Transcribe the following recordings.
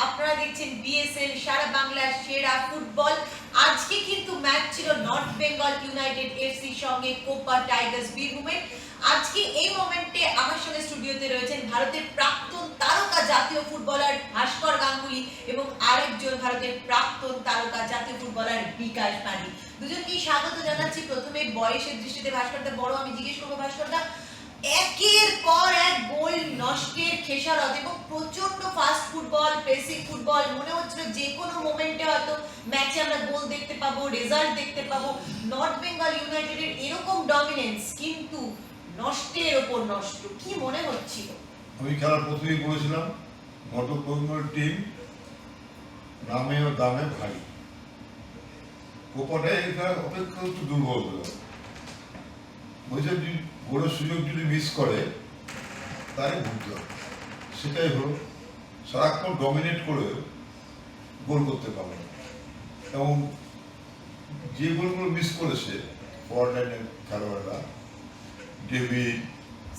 আপনারা দেখছেন বিএসএল সারা বাংলার সেরা ফুটবল। আজকে কিন্তু ম্যাচ ছিল নর্থ বেঙ্গল ইউনাইটেড এফসি সঙ্গে কোপা টাইগার্স বীরভূমের। আজকে এই মোমেন্টে আমার সঙ্গে স্টুডিওতে রয়েছেন ভারতের প্রাক্তন তারকা জাতীয় ফুটবলার ভাস্কর গাঙ্গুলি এবং আরেকজন ভারতের প্রাক্তন তারকা জাতীয় ফুটবলার বিকাশ পানি। দুজনকেই স্বাগত জানাচ্ছি। প্রথমে বয়সের দৃষ্টিতে ভাস্করদা বড়, আমি জিজ্ঞেস করবো ভাস্করদা, একের পর এক গোল নষ্টের খেসারত এবং প্রচন্ড ফাস্ট ফুটবল, প্রেসিং ফুটবল, মনে হচ্ছিল যে কোনো মোমেন্টে হয়তো ম্যাচে আমরা গোল দেখতে পাবো, রেজাল্ট দেখতে পাবো। নর্থ বেঙ্গল ইউনাইটেডের এরকম ডমিনেন্স কিন্তু নষ্টের ওপর নষ্ট, কি মনে হচ্ছিল? আমি খেলার প্রথমেই বলেছিলাম নর্থ বেঙ্গল টিম নামে ও দামে ভাই, কোপাটাই অপেক্ষা একটু দুর্বল হলো। বলছে গোলের সুযোগ যদি মিস করে তাই ভুগতে হবে, সেটাই হলো। সারাক্ষণ ডমিনেট করে গোল করতে পারবে এবং যে গোলগুলো মিস করেছে ফরওয়ার্ডের খেলোয়াড়রা, ডেভিড,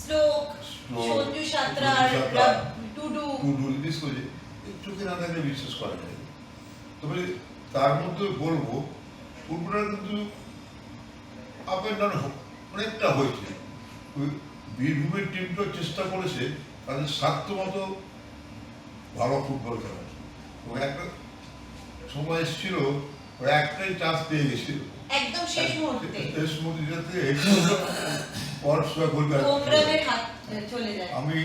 স্ট্রোক, সঞ্জু সাঁতরার, টুডু মিস করেছে, চোখে না থাকলে বিশ্বাস করা যায়। তবে তার মধ্যে বলবো ফুটবলার কিন্তু আপ অ্যান্ড ডাউন অনেকটা হয়েছে। বীরভূমের টিমটা চেষ্টা করেছে তাদের সাধ্য মতো ভালো ফুটবল খেলার, এবং একটা সময় এসেছিল ওরা একটাই চান্স পেয়ে গেছিল একদম শেষ মুহূর্তে কোমরানের হাত চলে যায়। আমি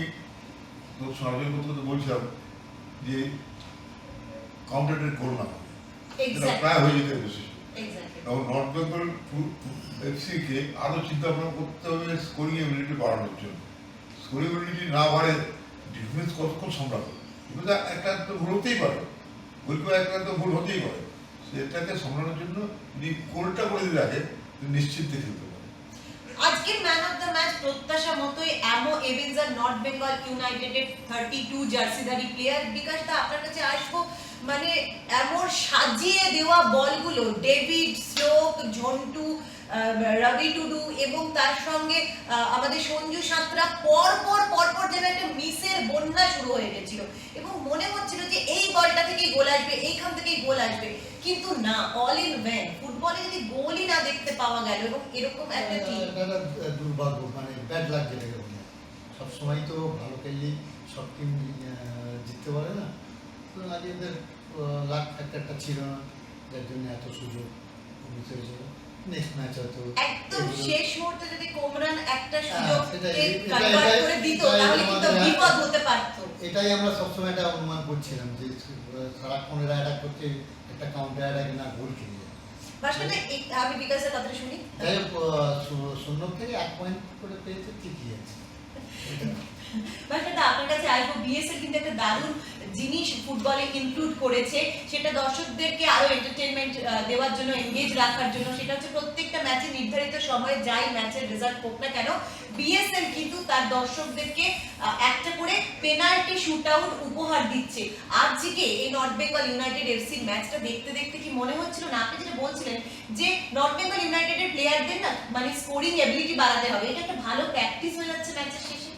তো সরকারের কথা বলছিলাম যে কাউন্টারের গোল না প্রায় হয়ে যেতে বসেছে, এবং নর্থ বেঙ্গল এফসিকে আরো চিন্তা ভাবনা করতে হবে স্কোরিং এবিলিটি বাড়ানোর জন্য। স্কোরিং এবিলিটি না বাড়ে ডিফেন্স কতক্ষণ সামলাবে, কিন্তু একটা ভুল হতেই পারে, গোলকিপার একটা ভুল হতেই পারে, সেটাকে সামলানোর জন্য যদি গোলটা করে দিয়ে রাখে নিশ্চিন্তে খেলতে পারে। আজকের ম্যান অফ দ্য ম্যাচ প্রত্যাশা মতোই অ্যামো এভেঞ্জার নর্থ বেঙ্গল ইউনাইটেডের 32 জার্সিধারী প্লেয়ার। বিকাশ দা, আপনার কাছে আসবো, মানে এমন সাজিয়ে দেওয়া বলগুলো, ডেভিড, স্ট্রোক, ঝন্টু, রবি টুডু এবং তার সঙ্গে আমাদের সঞ্জু সাঁতরা পরপর যেন একটা মিসের বন্যা শুরু হয়ে গেছিল এবং মনে হচ্ছিল যে এই বলটা থেকেই গোল আসবে, এইখান থেকেই গোল আসবে, কিন্তু না, অল ইন ভ্যান। ফুটবলে যদি গোলই না দেখতে পাওয়া গেল এবং এরকম একটা টিম, দুর্ভাগ্য, মানে ব্যাড লাগ যেটা বলে। সবসময় তো ভালো খেললে সব টিম জিততে পারে না, তো আজ এদের লাক ফ্যাক্টরটা ছিল না, যার জন্য এত সুযোগ মিস হয়েছিল। নেক্সট ম্যাচ হয়তো একদম শেষ মুহূর্তে যদি কোমরান একটা সুযোগকে কনভার্ট করে দিত তাহলে কিন্তু বিপদ হতে পারত। এটাই আমরা সবসময় একটা অনুমান করছিলাম যে সারাক্ষণ এরা অ্যাটাক করতে একটা কাউন্টার অ্যাটাক না গোল খেলে যায়। ভাস্করদা, আমি বিকাশের কথা শুনি। তাই 0 থেকে 1 পয়েন্ট করে পেয়েছে, ঠিকই আছে। ভাস্করদা, আপনার কাছে আসবো। বিএসএল কিন্তু একটা দারুণ জিনিস ফুটবলে ইনক্লুড করেছে, সেটা দর্শকদেরকে আরো এন্টারটেইনমেন্ট দেওয়ার জন্য, এনগেজ রাখার জন্য। সেটা হচ্ছে প্রত্যেকটা ম্যাচে নির্ধারিত সময়ে যাই ম্যাচের রেজাল্ট হোক না কেন, বিএসএল কিন্তু তার দর্শকদেরকে একটা করে পেনাল্টি শুট আউট উপহার দিচ্ছে। আজকে এই নর্থ বেঙ্গল ইউনাইটেড এফসি ম্যাচটা দেখতে দেখতে কি মনে হচ্ছিল না, আপনি যেটা বলছিলেন যে নর্থ বেঙ্গল ইউনাইটেডের প্লেয়ারদের না মানে স্কোরিং এবিলিটি বাড়াতে হবে, এটা একটা ভালো প্র্যাকটিস হয়ে যাচ্ছে ম্যাচের শেষে?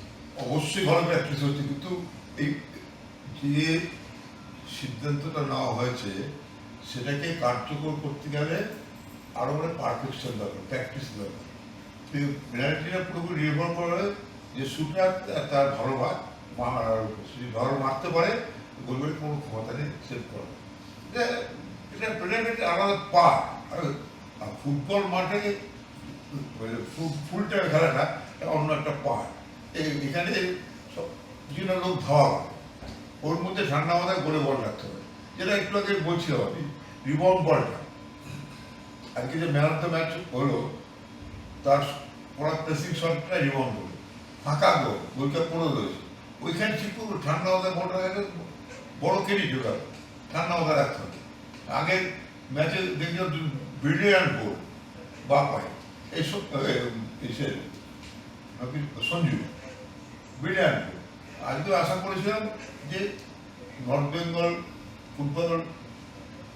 অবশ্যই ভালো প্র্যাকটিস হচ্ছে, কিন্তু এই যে সিদ্ধান্তটা নেওয়া হয়েছে সেটাকে কার্যকর করতে গেলে আরো মানে পারফেকশন দরকার, প্র্যাকটিস দরকার। পেনাল্টিটা পুরোপুরি নির্ভর করে যে শুটার তার ভালো মারতে পারে, গোলগুলি কোনো ক্ষমতা নেই সেভ করা। এটা পেনাল্টি আলাদা পার্ট, আর ফুটবল মাঠে ফুল টাইম খেলাটা অন্য একটা পার্ট। এখানে সব বিভিন্ন লোক ধাওয়া করে, ওর মধ্যে ঠান্ডা মাথায় গোলে বল রাখতে হবে, যেটা একটু আগে বলছিলাম আমি, রিবাউন্ড বলটা। আজকে যে ম্যান অফ দ্য ম্যাচ হলো তার পড়া প্রেসিং শটটা রিবাউন্ড হলো, ফাঁকা গোল, গোলটা পড়ে রয়েছে, ওইখানে ঠিক করে ঠান্ডা মাথায় বলটা রাখে, বড় কেরি ঢোকাবে, ঠান্ডা মাথায় রাখতে হবে। আগের ম্যাচে দেখলাম ব্রিলিয়ান্ট গোল বা পায় এইসব এসে সঞ্জু ব্রিলিয়ান্ট গোল। আজকে আশা করেছিলাম যে নর্থ বেঙ্গল ফুটবল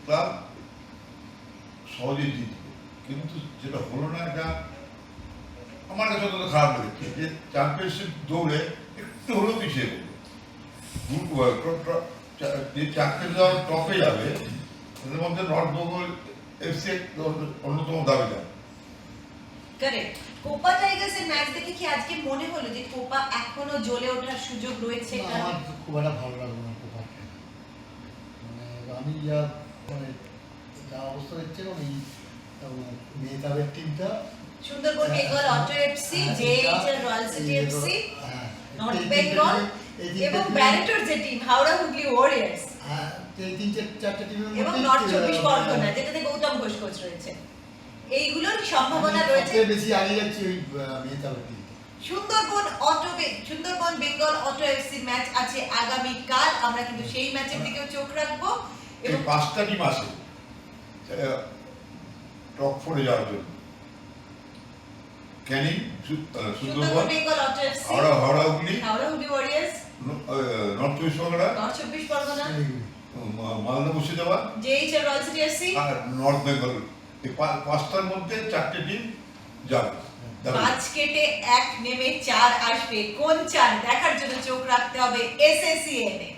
ক্লাব সহজেই জিতবে, কিন্তু যেটা হলো না, এটা আমার কাছে অতটা খারাপ লেগেছে যে চ্যাম্পিয়নশিপ দৌড়ে একটু হলেও পিছিয়ে পড়লো। যে চারটে দল টপে যাবে এর মধ্যে নর্থ বেঙ্গল এফসি অন্যতম দাবিদার। কারেক্ট। কোপা টাইগার্সের ম্যাচ দেখে কি আজকে মনে হলো যে কোপা এখনো জ্বলে ওঠার সুযোগ রয়েছে? না, আমার তো খুব একটা ভালো লাগলো না কোপাকে। মানে আমি মানে যা অবস্থা দেখছি এখন এই মেহতাবের টিমটা Sundarban Bengal auto FC, JHL royal city FC, north Bengal এবং ব্যারেটোর যে টিম হাওড়া হুগলি ওয়ারিয়র্স এই চারটে টিমের এবং মধ্যে নর্থ চব্বিশ পরগনা যেটাতে গৌতম ঘোষ কোচ রয়েছে, এইগুলোর সম্ভাবনা রয়েছে। সবচেয়ে বেশি আগে যাচ্ছে ওই মেহতাবের team. Sundarban Bengal auto FC match আছে আগামীকাল, আমরা কিন্তু সেই ম্যাচের দিকেও চোখ রাখবো। এই এবং 5টা টিম আছে টপ 4-এ যাওয়ার জন্য। Canning, Sundarban Sundarban, Bengal auto FC, Howrah Hooghly, Howrah Hooghly warriors, north চব্বিশ পরগনা, নর্থ চব্বিশ Pargana, Malda Murshidabad JHL royal city FC. আর নর্থ বেঙ্গল। এই 5টার মধ্যে 4টে টিম যাবে। 5 কেটে 1 নেমে 4 আসবে, কোন 4 দেখার জন্য চোখ রাখতে হবে এসএসসিএন এ।